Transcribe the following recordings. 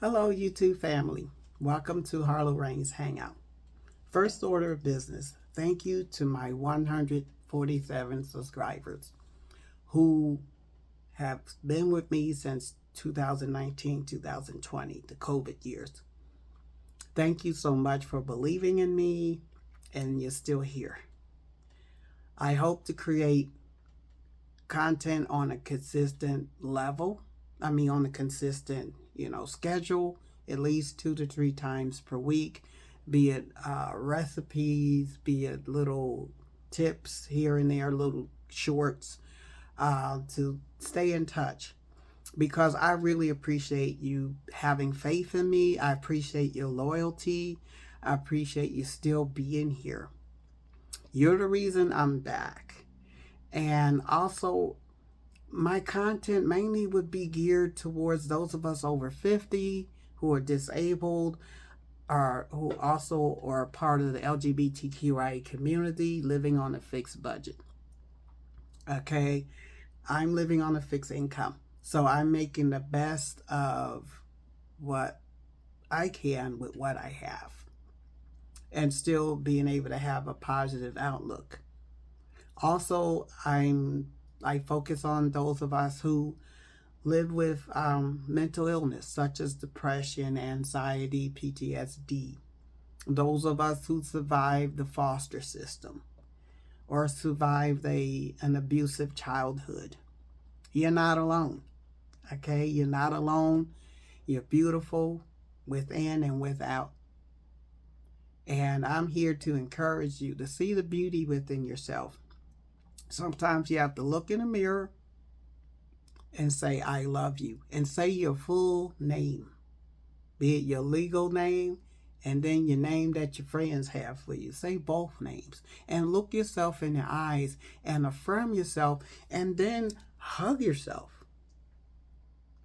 Hello, YouTube family. Welcome to Harlow Rains Hangout. First order of business, thank you to my 147 subscribers who have been with me since 2019, 2020, the COVID years. Thank you so much for believing in me, and you're still here. I hope to create content on a consistent level. On a consistent, schedule, at least 2 to 3 times per week, be it recipes, be it little tips here and there, little shorts, to stay in touch. Because I really appreciate you having faith in me. I appreciate your loyalty. I appreciate you still being here. You're the reason I'm back. And also, my content mainly would be geared towards those of us over 50 who are disabled, or who also are part of the LGBTQIA community living on a fixed budget. Okay, I'm living on a fixed income, so I'm making the best of what I can with what I have and still being able to have a positive outlook. Also, I focus on those of us who live with mental illness such as depression, anxiety, PTSD. Those of us who survived the foster system or survived an abusive childhood. You're not alone. Okay? You're not alone. You're beautiful within and without. And I'm here to encourage you to see the beauty within yourself. Sometimes you have to look in the mirror and say, I love you. And say your full name, be it your legal name and then your name that your friends have for you. Say both names and look yourself in the eyes and affirm yourself and then hug yourself.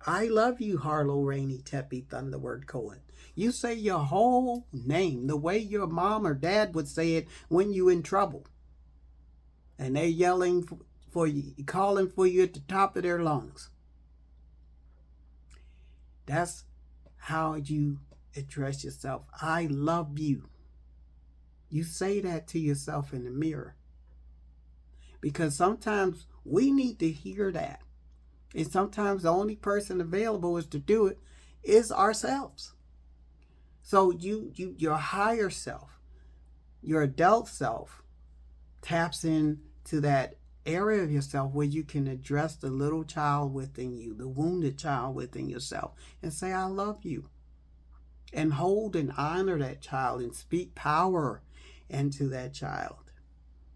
I love you, Harlow Rainy Teppy Thunderword Cohen. You say your whole name the way your mom or dad would say it when you're in trouble. And they're yelling for you, calling for you at the top of their lungs. That's how you address yourself. I love you. You say that to yourself in the mirror. Because sometimes we need to hear that. And sometimes the only person available is to do it is ourselves. So your higher self, your adult self, taps into that area of yourself where you can address the little child within you, the wounded child within yourself, and say, I love you. And hold and honor that child and speak power into that child.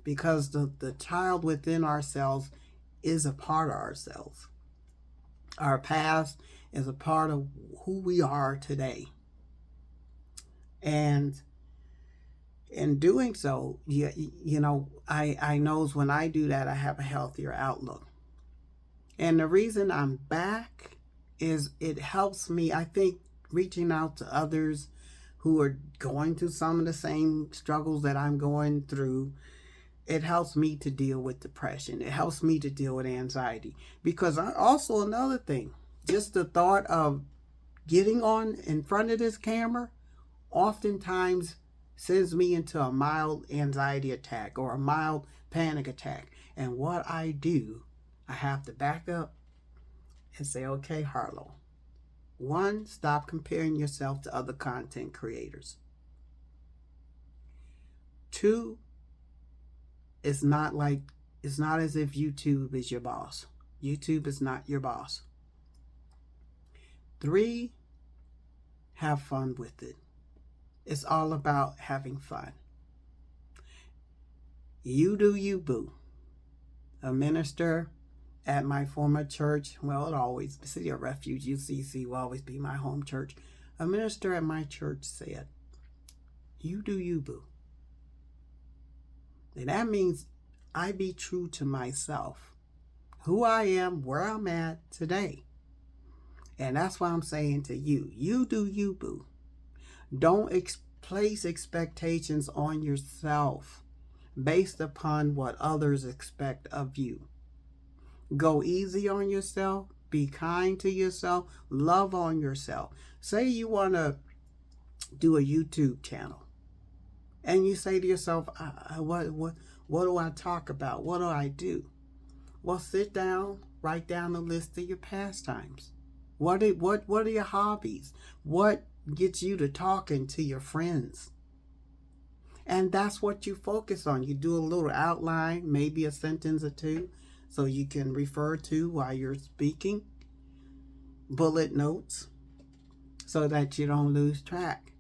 Because the child within ourselves is a part of ourselves. Our past is a part of who we are today. And in doing so, I knows when I do that, I have a healthier outlook. And the reason I'm back is it helps me, I think, reaching out to others who are going through some of the same struggles that I'm going through. It helps me to deal with depression. It helps me to deal with anxiety. Because also another thing, just the thought of getting on in front of this camera oftentimes sends me into a mild anxiety attack or a mild panic attack. And what I do, I have to back up and say, okay, Harlow. 1, stop comparing yourself to other content creators. 2, it's not as if YouTube is your boss. YouTube is not your boss. 3, have fun with it. It's all about having fun. You do you, boo. A minister at my former church, well, it always, City of Refuge, UCC, will always be my home church. A minister at my church said, you do you, boo. And that means I be true to myself, who I am, where I'm at today. And that's why I'm saying to you, you do you, boo. Don't place expectations on yourself based upon what others expect of you. Go easy on yourself, Be kind to yourself. Love on yourself. Say you want to do a YouTube channel, and you say to yourself, what do I talk about? What do I do? Well, sit down, write down a list of your pastimes. What are your hobbies? What gets you to talking to your friends? And that's what you focus on. You do a little outline, maybe a sentence or two, so you can refer to while you're speaking. Bullet notes, so that you don't lose track.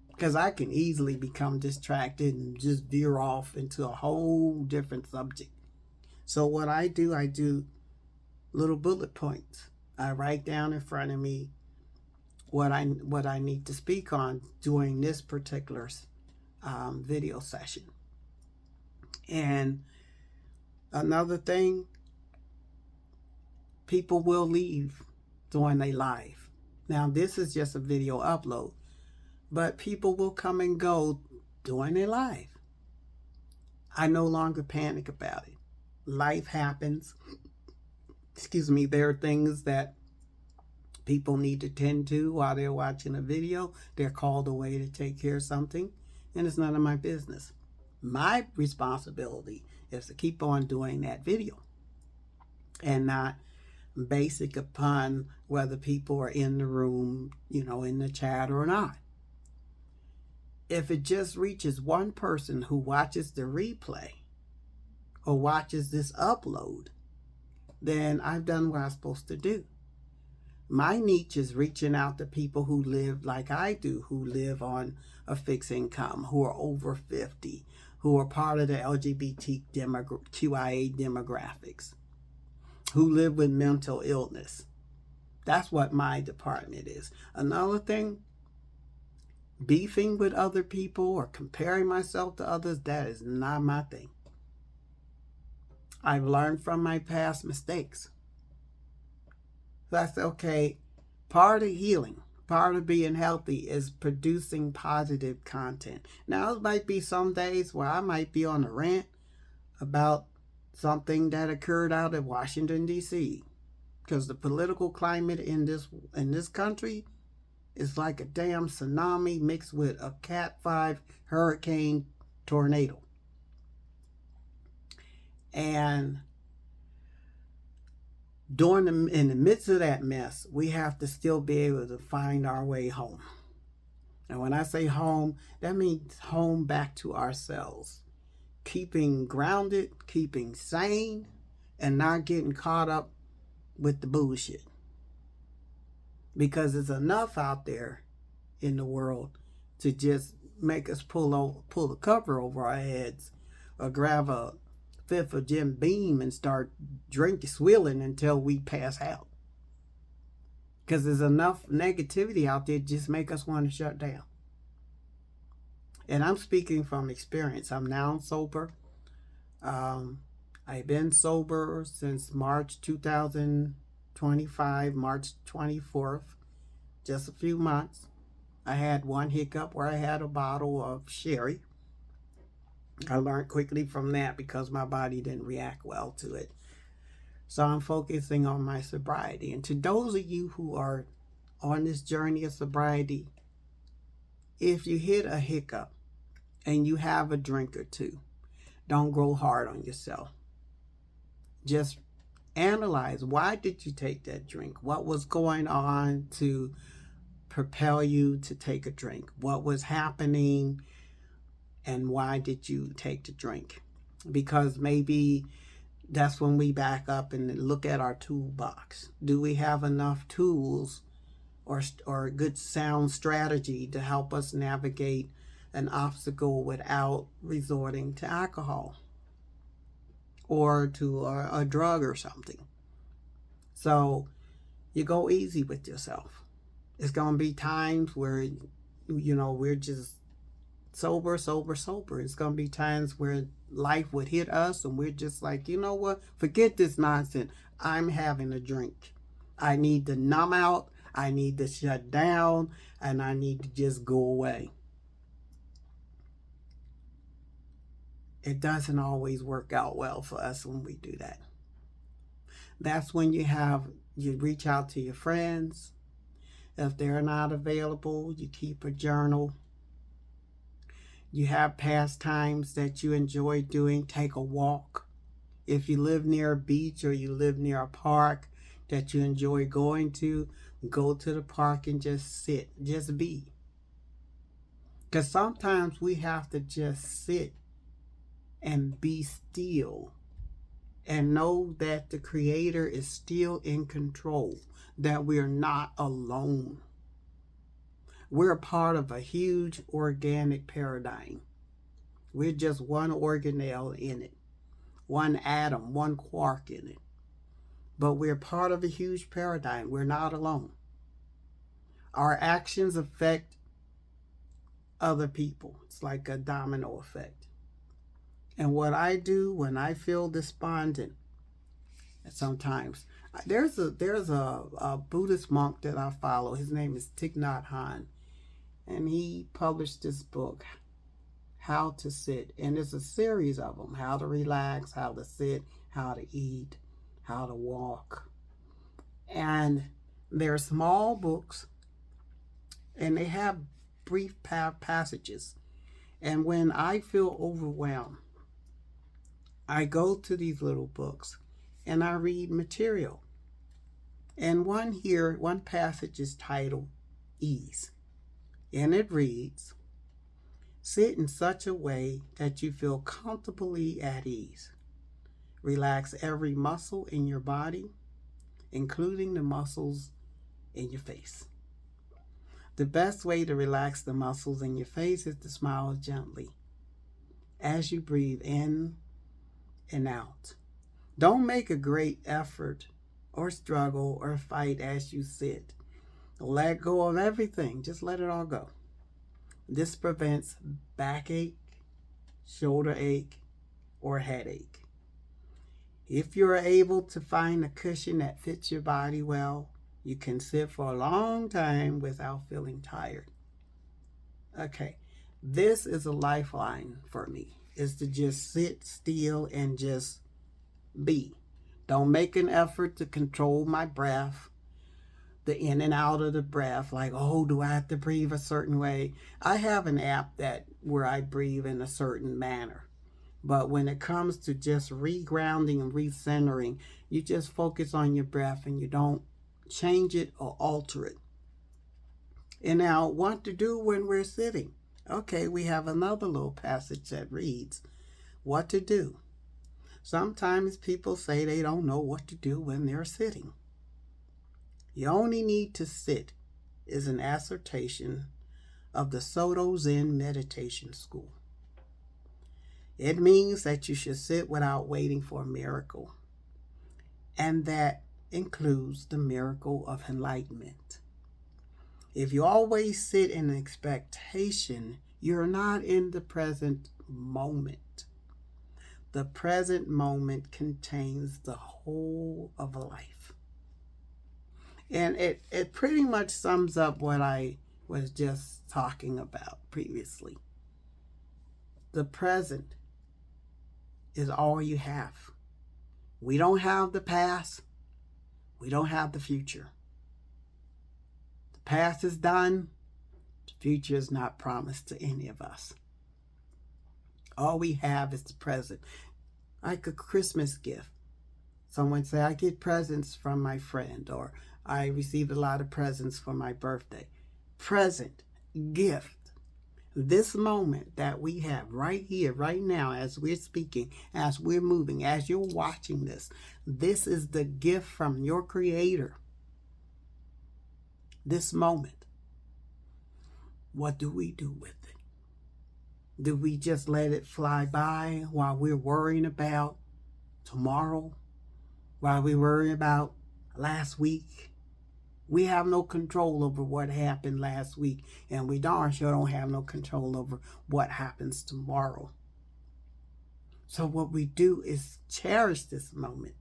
Because I can easily become distracted and just veer off into a whole different subject. So what I do little bullet points. I write down in front of me what I need to speak on during this particular video session. And another thing, people will leave during their live. Now, this is just a video upload, but people will come and go during their live. I no longer panic about it. Life happens. Excuse me, there are things that people need to tend to while they're watching a video. They're called away to take care of something, and it's none of my business. My responsibility is to keep on doing that video and not basic upon whether people are in the room, in the chat or not. If it just reaches one person who watches the replay or watches this upload, then I've done what I'm supposed to do. My niche is reaching out to people who live like I do, who live on a fixed income, who are over 50, who are part of the LGBTQIA demographics, who live with mental illness. That's what my department is. Another thing, beefing with other people or comparing myself to others, that is not my thing. I've learned from my past mistakes. That's okay. Part of healing, part of being healthy is producing positive content. Now, it might be some days where I might be on a rant about something that occurred out of Washington, D.C. Because the political climate in this country is like a damn tsunami mixed with a Cat 5 hurricane tornado. And in the midst of that mess, we have to still be able to find our way home. And when I say home, that means home back to ourselves. Keeping grounded, keeping sane, and not getting caught up with the bullshit. Because there's enough out there in the world to just make us pull the cover over our heads or grab a fifth of Jim Beam and start swilling until we pass out. Because there's enough negativity out there to just make us want to shut down. And I'm speaking from experience. I'm now sober. I've been sober since March 2025, March 24th, just a few months. I had one hiccup where I had a bottle of sherry. I learned quickly from that because my body didn't react well to it. So I'm focusing on my sobriety. And to those of you who are on this journey of sobriety, if you hit a hiccup and you have a drink or two, don't grow hard on yourself. Just analyze, why did you take that drink? What was going on to propel you to take a drink? What was happening? And why did you take the drink? Because maybe that's when we back up and look at our toolbox. Do we have enough tools or a good sound strategy to help us navigate an obstacle without resorting to alcohol or to a drug or something? So you go easy with yourself. It's going to be times where, we're just sober. It's going to be times where life would hit us and we're just like, you know what? Forget this nonsense. I'm having a drink. I need to numb out. I need to shut down. And I need to just go away. It doesn't always work out well for us when we do that. That's when you have You reach out to your friends. If they're not available, you keep a journal. You have pastimes that you enjoy doing. Take a walk. If you live near a beach or you live near a park that you enjoy going to, go to the park and just sit, just be. Because sometimes we have to just sit and be still and know that the Creator is still in control, that we're not alone. We're a part of a huge organic paradigm. We're just one organelle in it, one atom, one quark in it. But we're part of a huge paradigm. We're not alone. Our actions affect other people. It's like a domino effect. And what I do when I feel despondent, sometimes there's a Buddhist monk that I follow. His name is Thich Nhat Hanh, and he published this book, How to Sit, and it's a series of them: how to relax, how to sit, how to eat, how to walk. And they're small books, and they have brief passages. And when I feel overwhelmed, I go to these little books and I read material. And one passage is titled Ease. And it reads, sit in such a way that you feel comfortably at ease. Relax every muscle in your body, including the muscles in your face. The best way to relax the muscles in your face is to smile gently as you breathe in and out. Don't make a great effort or struggle or fight as you sit. Let go of everything. Just let it all go. This prevents backache, shoulder ache, or headache. If you're able to find a cushion that fits your body well, you can sit for a long time without feeling tired. Okay, this is a lifeline for me, is to just sit still and just be. Don't make an effort to control my breath, the in and out of the breath, like, oh, do I have to breathe a certain way? I have an app where I breathe in a certain manner. But when it comes to just regrounding and recentering, you just focus on your breath and you don't change it or alter it. And now, what to do when we're sitting? Okay, we have another little passage that reads, what to do. Sometimes people say they don't know what to do when they're sitting. You only need to sit is an assertion of the Soto Zen meditation school. It means that you should sit without waiting for a miracle. And that includes the miracle of enlightenment. If you always sit in expectation, you're not in the present moment. The present moment contains the whole of life. And it pretty much sums up what I was just talking about previously. The present is all you have. We don't have the past. We don't have the future. The past is done. The future is not promised to any of us. All we have is the present. Like a Christmas gift. Someone say, I get presents from my friend, or I received a lot of presents for my birthday. Present, gift. This moment that we have right here, right now, as we're speaking, as we're moving, as you're watching this is the gift from your Creator. This moment. What do we do with it? Do we just let it fly by while we're worrying about tomorrow? While we're worrying about last week? We have no control over what happened last week, and we darn sure don't have no control over what happens tomorrow. So what we do is cherish this moment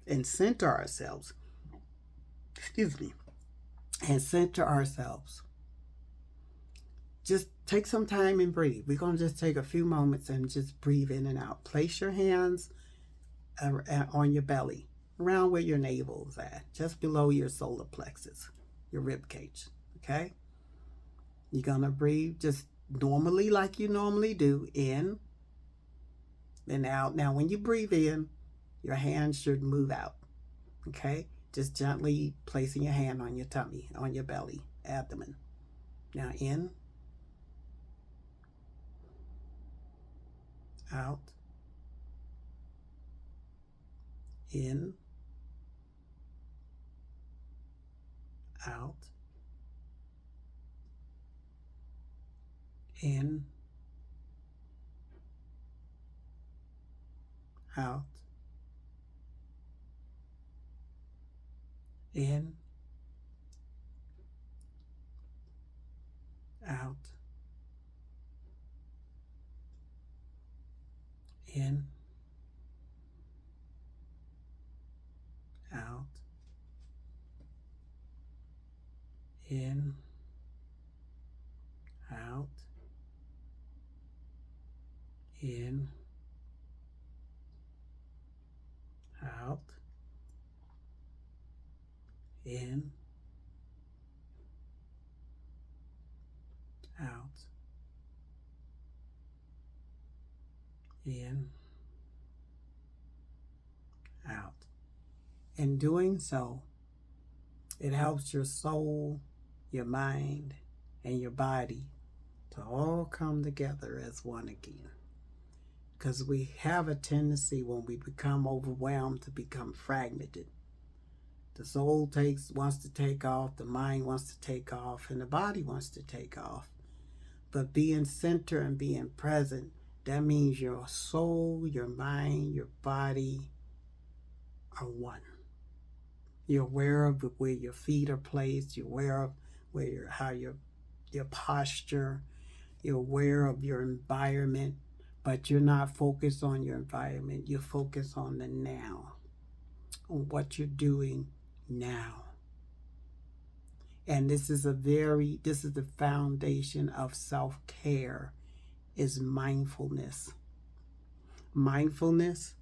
and center ourselves. And center ourselves. Just take some time and breathe. We're going to just take a few moments and just breathe in and out. Place your hands on your belly. around where your navel is at, just below your solar plexus, your rib cage. Okay? You're going to breathe just normally like you normally do, in and out. Now, when you breathe in, your hands should move out. Okay? Just gently placing your hand on your tummy, on your belly, abdomen. Now, in, out, in, out, in, out, in, out, in, out, in, out, in, out, in, out, in, out. In doing so, it helps your soul, your mind, and your body to all come together as one again. Because we have a tendency when we become overwhelmed to become fragmented. The soul wants to take off, the mind wants to take off, and the body wants to take off. But being center and being present, that means your soul, your mind, your body are one. You're aware of where your feet are placed. You're aware of how your posture. You're aware of your environment, but you're not focused on your environment. You're focused on the now, on what you're doing now. And this is the foundation of self-care, is mindfulness. Mindfulness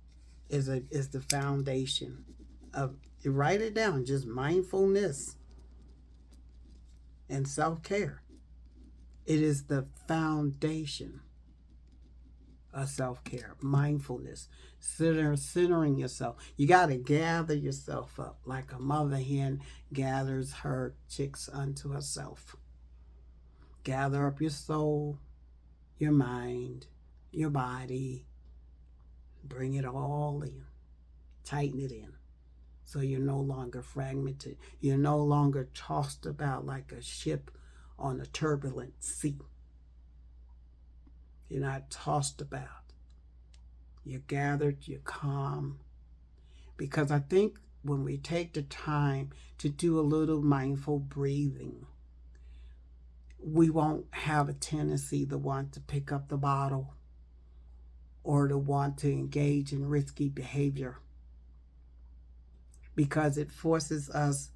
is the foundation of, you write it down, just mindfulness and self-care. It is the foundation of self-care, mindfulness, centering yourself. You got to gather yourself up like a mother hen gathers her chicks unto herself. Gather up your soul, your mind, your body. Bring it all in. Tighten it in. So you're no longer fragmented. You're no longer tossed about like a ship on a turbulent sea. You're not tossed about. You're gathered, you're calm. Because I think when we take the time to do a little mindful breathing, we won't have a tendency to want to pick up the bottle or to want to engage in risky behavior, because it forces us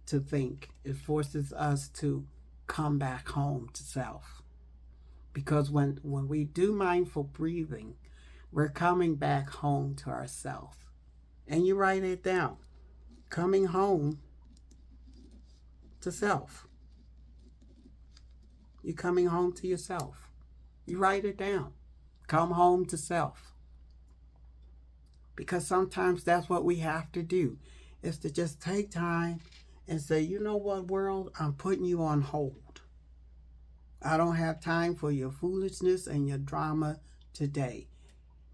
to think. It forces us to come back home to self. Because when we do mindful breathing, we're coming back home to ourselves. And you write it down. Coming home to self. You're coming home to yourself. You write it down. Come home to self. Because sometimes that's what we have to do, is to just take time and say, you know what, world, I'm putting you on hold. I don't have time for your foolishness and your drama today.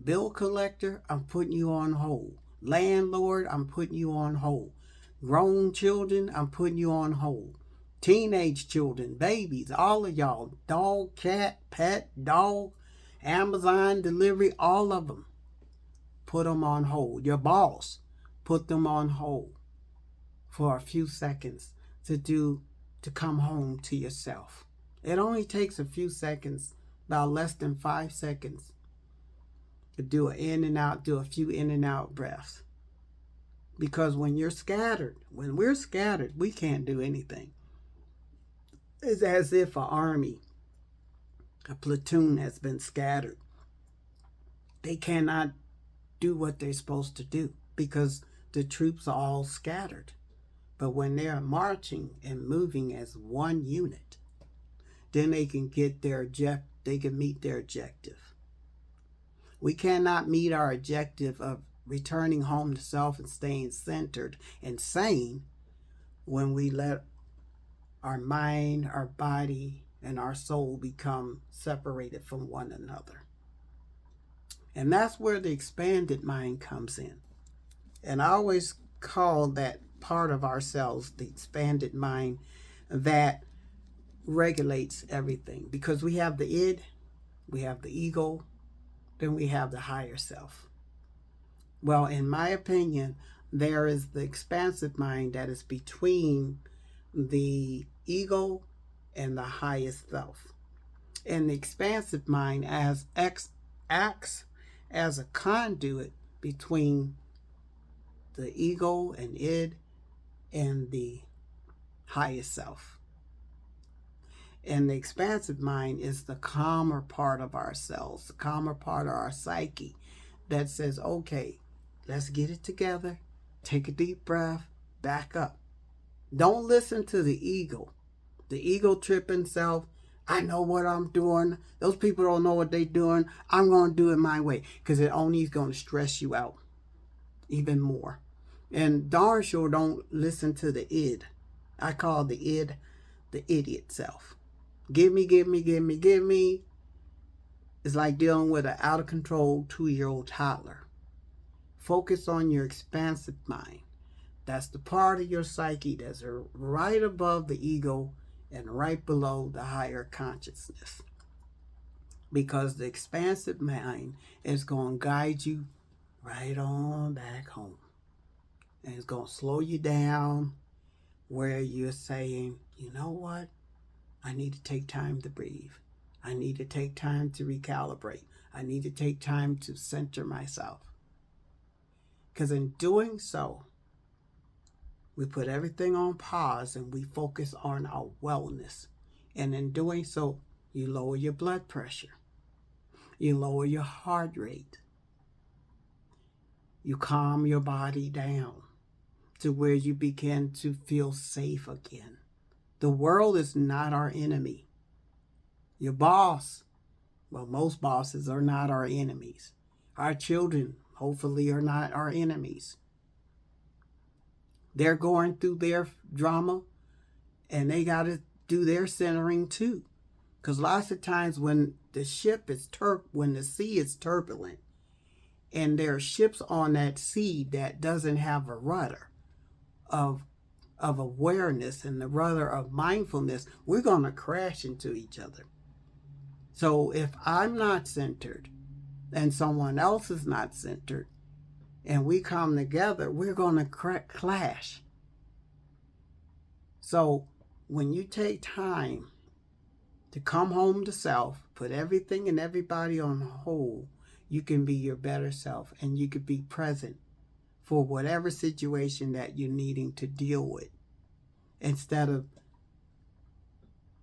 Bill collector, I'm putting you on hold. Landlord, I'm putting you on hold. Grown children, I'm putting you on hold. Teenage children, babies, all of y'all, dog, cat, pet, dog, Amazon delivery, all of them. Put them on hold. Your boss, put them on hold for a few seconds to come home to yourself. It only takes a few seconds, about less than 5 seconds, to do an in and out, do a few in and out breaths. Because when we're scattered, we can't do anything. It's as if an army, a platoon has been scattered. They cannot do what they're supposed to do because the troops are all scattered. But when they're marching and moving as one unit, then they can get they can meet their objective. We cannot meet our objective of returning home to self and staying centered and sane when we let our mind, our body, and our soul become separated from one another. And that's where the expanded mind comes in. And I always call that part of ourselves the expanded mind that regulates everything. Because we have the id, we have the ego, then we have the higher self. Well, in my opinion, there is the expansive mind that is between the ego and the highest self. And the expansive mind acts as a conduit between the ego and id and the highest self. And the expansive mind is the calmer part of ourselves, the calmer part of our psyche that says, okay, let's get it together, take a deep breath, back up. Don't listen to the ego. The ego tripping self, I know what I'm doing. Those people don't know what they're doing. I'm going to do it my way, because it only is going to stress you out even more. And darn sure don't listen to the id. I call the id the idiot self. Give me, give me, give me, give me. It's like dealing with an out of control 2-year-old toddler. Focus on your expansive mind. That's the part of your psyche that's right above the ego and right below the higher consciousness. Because the expansive mind is going to guide you right on back home. And it's going to slow you down where you're saying, you know what? I need to take time to breathe. I need to take time to recalibrate. I need to take time to center myself. Because in doing so, we put everything on pause and we focus on our wellness. And in doing so, you lower your blood pressure. You lower your heart rate. You calm your body down to where you begin to feel safe again. The world is not our enemy. Your boss, well, most bosses are not our enemies. Our children, hopefully, are not our enemies. They're going through their drama, and they got to do their centering too. Because lots of times when the when the sea is turbulent, and there are ships on that sea that doesn't have a rudder of awareness and the rudder of mindfulness, we're going to crash into each other. So if I'm not centered and someone else is not centered and we come together, we're going to clash. So when you take time to come home to self, put everything and everybody on hold, you can be your better self and you can be present for whatever situation that you're needing to deal with, instead of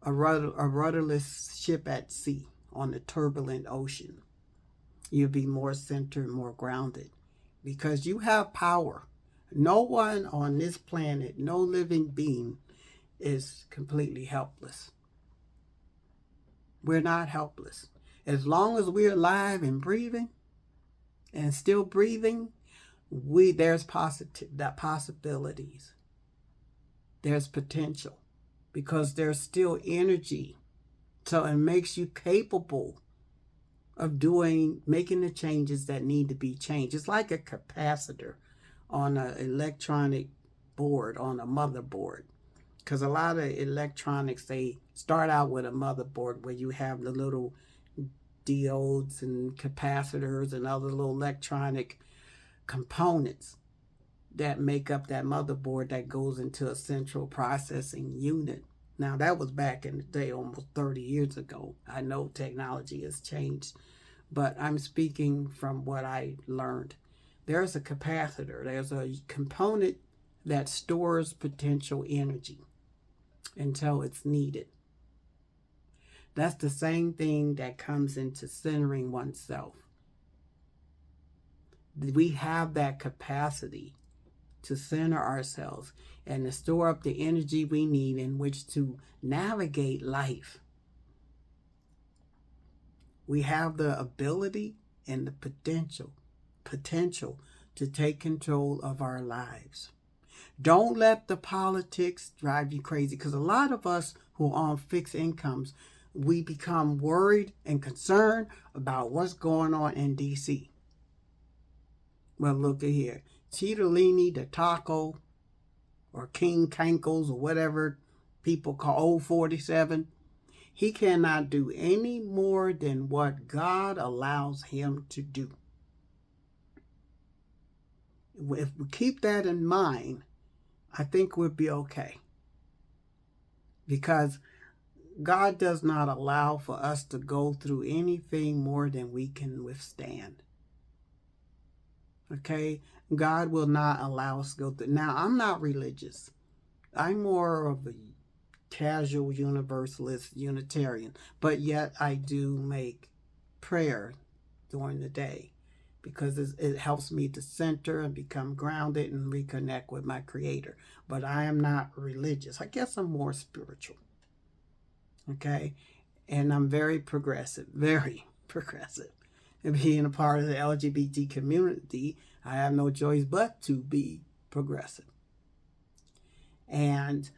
a rudderless ship at sea on a turbulent ocean. You'll be more centered, more grounded, because you have power. No one on this planet, no living being, is completely helpless. We're not helpless. As long as we're alive and breathing, and still breathing, there's possibilities. There's potential, because there's still energy. So it makes you capable of making the changes that need to be changed. It's like a capacitor on an electronic board, on a motherboard. Because a lot of electronics, they start out with a motherboard where you have the little diodes and capacitors and other little electronic components that make up that motherboard that goes into a central processing unit. Now, that was back in the day, almost 30 years ago. I know technology has changed, but I'm speaking from what I learned. There's a capacitor. There's a component that stores potential energy until it's needed. That's the same thing that comes into centering oneself. We have that capacity to center ourselves and to store up the energy we need in which to navigate life. We have the ability and the potential to take control of our lives. Don't let the politics drive you crazy, because a lot of us who are on fixed incomes, we become worried and concerned about what's going on in D.C. Well, look at here. Cheetolini, the taco, or King Kankles, or whatever people call Old 47, he cannot do any more than what God allows him to do. If we keep that in mind, I think we'll be okay. Because God does not allow for us to go through anything more than we can withstand. Okay? God will not allow us to go through. Now, I'm not religious. I'm more of a casual universalist Unitarian, but yet I do make prayer during the day, because it helps me to center and become grounded and reconnect with my Creator. But I am not religious. I guess I'm more spiritual. Okay? And I'm very progressive. And being a part of the LGBT community, I have no choice but to be progressive. And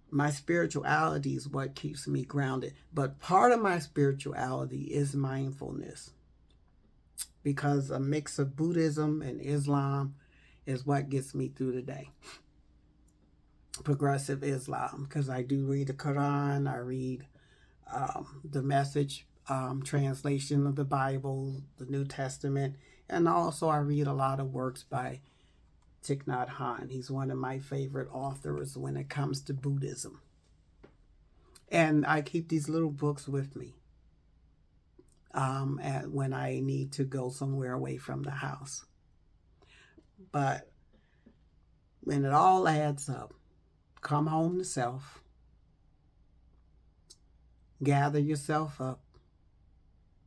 my spirituality is what keeps me grounded. But part of my spirituality is mindfulness, because a mix of Buddhism and Islam is what gets me through the day. Progressive Islam, because I do read the Quran, I read the Message translation of the Bible, the New Testament, and also I read a lot of works by Thich Nhat Hanh. He's one of my favorite authors when it comes to Buddhism. And I keep these little books with me when I need to go somewhere away from the house. But when it all adds up, come home to self, gather yourself up.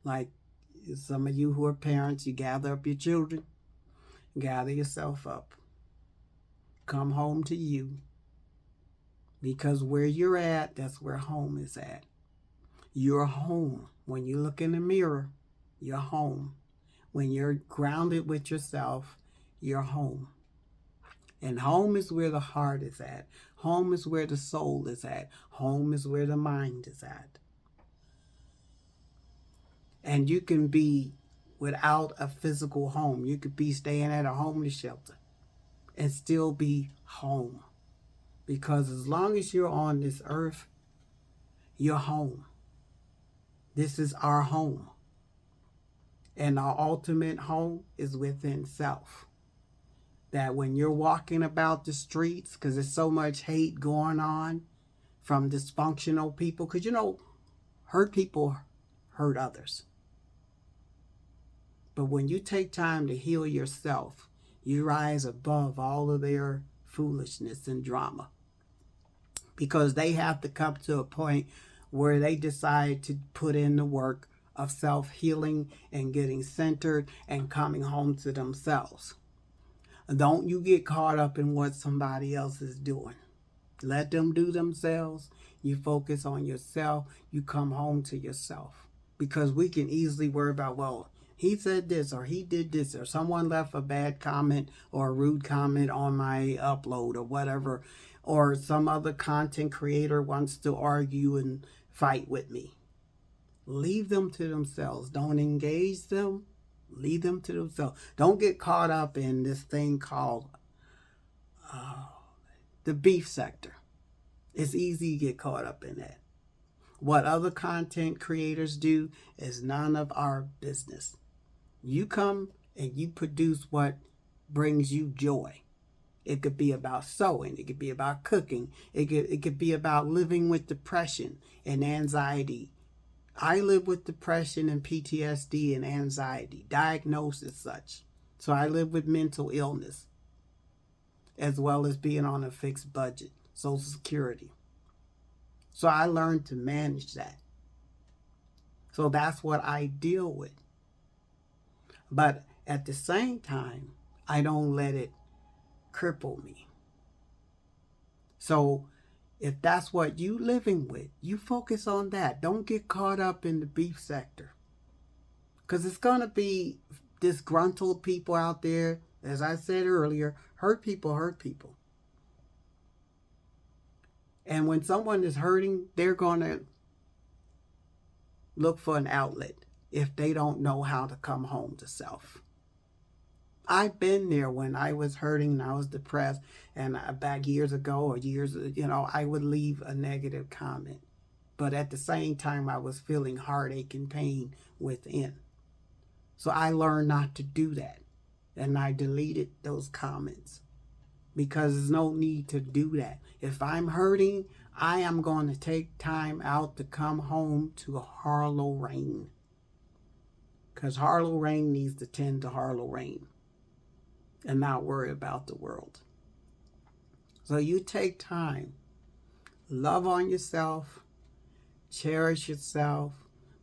Like some of you who are parents, you gather up your children, gather yourself up. Come home to you, because where you're at, that's where home is at. You're home. When you look in the mirror, you're home. When you're grounded with yourself, you're home. And home is where the heart is at. Home is where the soul is at. Home is where the mind is at. And you can be without a physical home. You could be staying at a homeless shelter and still be home. Because as long as you're on this earth, you're home. This is our home. And our ultimate home is within self. That when you're walking about the streets, because there's so much hate going on from dysfunctional people, because hurt people hurt others. But when you take time to heal yourself, you rise above all of their foolishness and drama. Because they have to come to a point where they decide to put in the work of self-healing and getting centered and coming home to themselves. Don't you get caught up in what somebody else is doing. Let them do themselves. You focus on yourself. You come home to yourself. Because we can easily worry about, well, he said this or he did this or someone left a bad comment or a rude comment on my upload or whatever, or some other content creator wants to argue and fight with me. Leave them to themselves. Don't engage them. Leave them to themselves. Don't get caught up in this thing called the beef sector. It's easy to get caught up in that. What other content creators do is none of our business. You come and you produce what brings you joy. It could be about sewing. It could be about cooking. It could be about living with depression and anxiety. I live with depression and PTSD and anxiety, diagnosed as such. So I live with mental illness, as well as being on a fixed budget, Social Security. So I learned to manage that. So that's what I deal with. But at the same time, I don't let it cripple me. So if that's what you living with, you focus on that. Don't get caught up in the beef sector. Because it's going to be disgruntled people out there. As I said earlier, hurt people hurt people. And when someone is hurting, they're going to look for an outlet if they don't know how to come home to self. I've been there when I was hurting and I was depressed, and back years ago or years, I would leave a negative comment. But at the same time, I was feeling heartache and pain within. So I learned not to do that. And I deleted those comments because there's no need to do that. If I'm hurting, I am going to take time out to come home to Harlow Rain. Because Harlow Rain needs to tend to Harlow Rain and not worry about the world. So you take time, love on yourself, cherish yourself,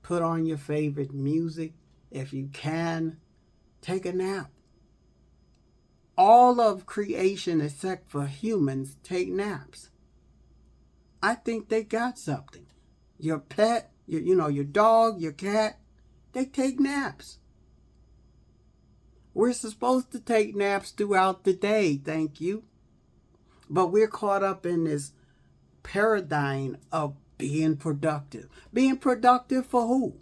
put on your favorite music. If you can, take a nap. All of creation except for humans take naps. I think they got something. Your pet, your dog, your cat, they take naps. We're supposed to take naps throughout the day, thank you. But we're caught up in this paradigm of being productive. Being productive for who?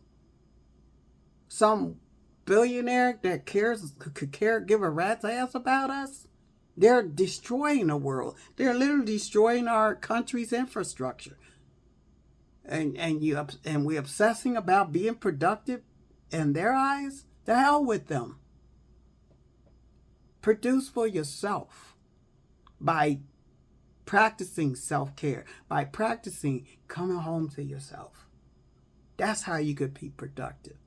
Some billionaire that could give a rat's ass about us? They're destroying the world. They're literally destroying our country's infrastructure. And we're obsessing about being productive in their eyes? The hell with them. Produce for yourself by practicing self-care, by practicing coming home to yourself. That's how you could be productive.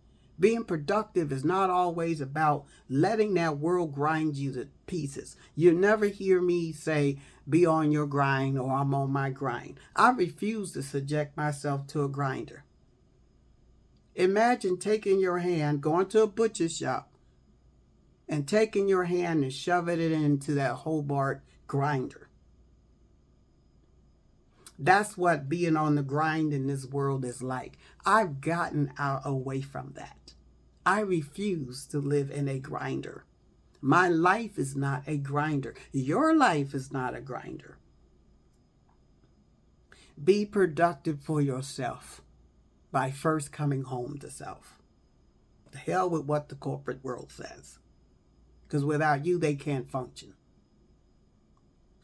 Being productive is not always about letting that world grind you to pieces. You'll never hear me say, be on your grind or I'm on my grind. I refuse to subject myself to a grinder. Imagine taking your hand, going to a butcher shop, and taking your hand and shoving it into that Hobart grinder. That's what being on the grind in this world is like. I've gotten away from that. I refuse to live in a grinder. My life is not a grinder. Your life is not a grinder. Be productive for yourself by first coming home to self. The hell with what the corporate world says. Because without you, they can't function.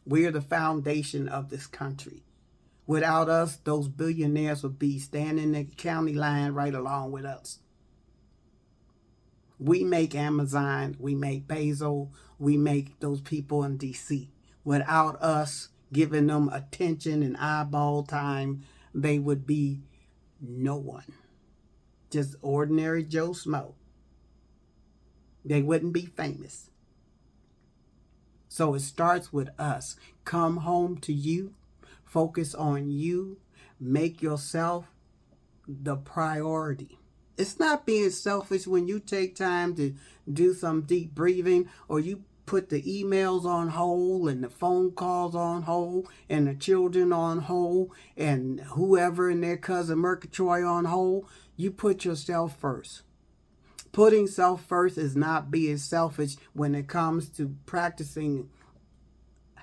We're the foundation of this country. Without us, those billionaires would be standing in the county line right along with us. We make Amazon, we make Bezos, we make those people in D.C. Without us giving them attention and eyeball time, they would be no one. Just ordinary Joe Schmo. They wouldn't be famous. So it starts with us. Come home to you. Focus on you. Make yourself the priority. It's not being selfish when you take time to do some deep breathing, or you put the emails on hold and the phone calls on hold and the children on hold and whoever and their cousin Murgatroyd on hold. You put yourself first. Putting self first is not being selfish when it comes to practicing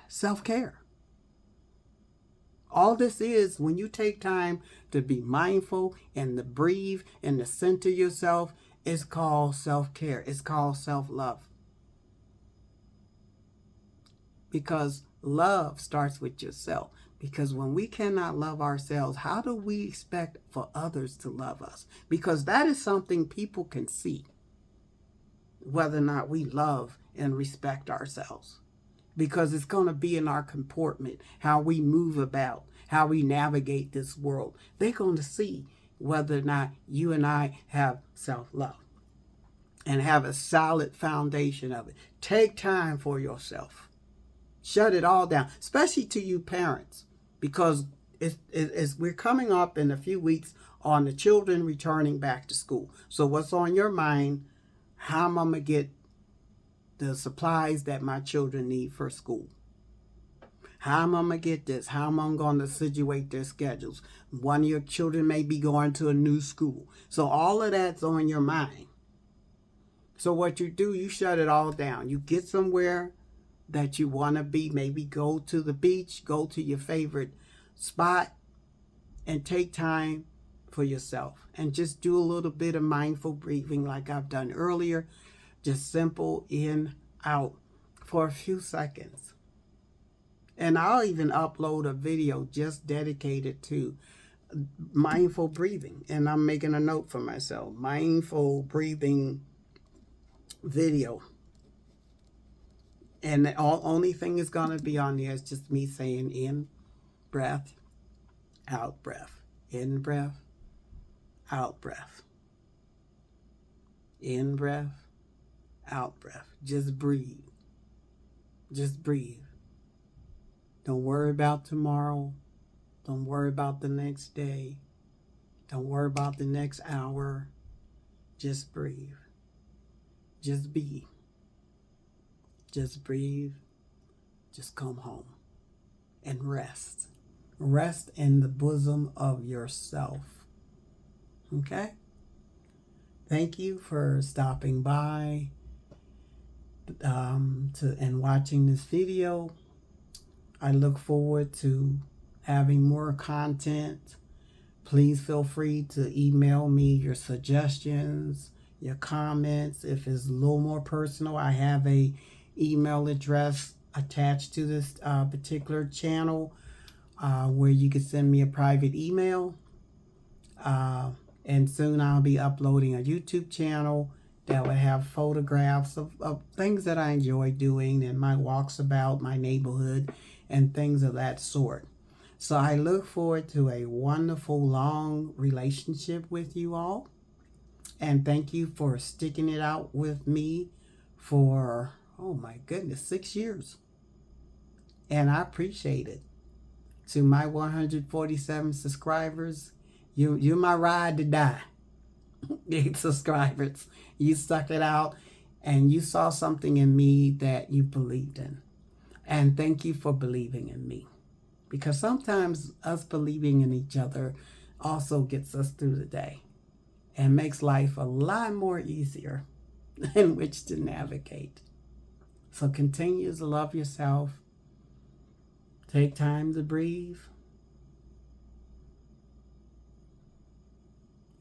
self-care. All this is, when you take time to be mindful and to breathe and to center yourself, it's called self-care. It's called self-love. Because love starts with yourself. Because when we cannot love ourselves, how do we expect for others to love us? Because that is something people can see, whether or not we love and respect ourselves. Because it's going to be in our comportment, how we move about, how we navigate this world. They're going to see whether or not you and I have self-love and have a solid foundation of it. Take time for yourself. Shut it all down, especially to you parents, because it's we're coming up in a few weeks on the children returning back to school. So what's on your mind? How am I going to get the supplies that my children need for school? How am I going to get this? How am I going to situate their schedules? One of your children may be going to a new school. So all of that's on your mind. So what you do, you shut it all down. You get somewhere that you want to be. Maybe go to the beach, go to your favorite spot, and take time for yourself. And just do a little bit of mindful breathing like I've done earlier. Just simple in, out for a few seconds. And I'll even upload a video just dedicated to mindful breathing. And I'm making a note for myself. Mindful breathing video. And the only thing is going to be on there is just me saying in breath, out breath. In breath, out breath. In breath, out breath. Just breathe. Just breathe. Don't worry about tomorrow. Don't worry about the next day. Don't worry about the next hour. Just breathe. Just be. Just breathe. Just come home and rest. Rest in the bosom of yourself. Okay? Thank you for stopping by and watching this video. I look forward to having more content. Please feel free to email me your suggestions, your comments. If it's a little more personal, I have a email address attached to this particular channel where you can send me a private email. And soon I'll be uploading a YouTube channel that will have photographs of things that I enjoy doing and my walks about my neighborhood and things of that sort. So I look forward to a wonderful, long relationship with you all. And thank you for sticking it out with me for, oh my goodness, 6 years. And I appreciate it. To my 147 subscribers, you're my ride to die. 8 subscribers. You stuck it out and you saw something in me that you believed in. And thank you for believing in me. Because sometimes us believing in each other also gets us through the day and makes life a lot more easier in which to navigate. So continue to love yourself. Take time to breathe.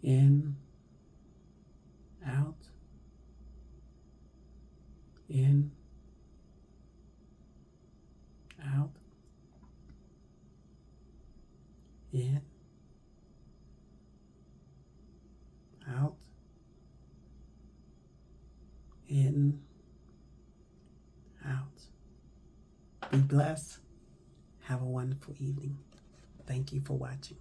In, out, in, out, in, out, in, out. Be blessed. Have a wonderful evening. Thank you for watching.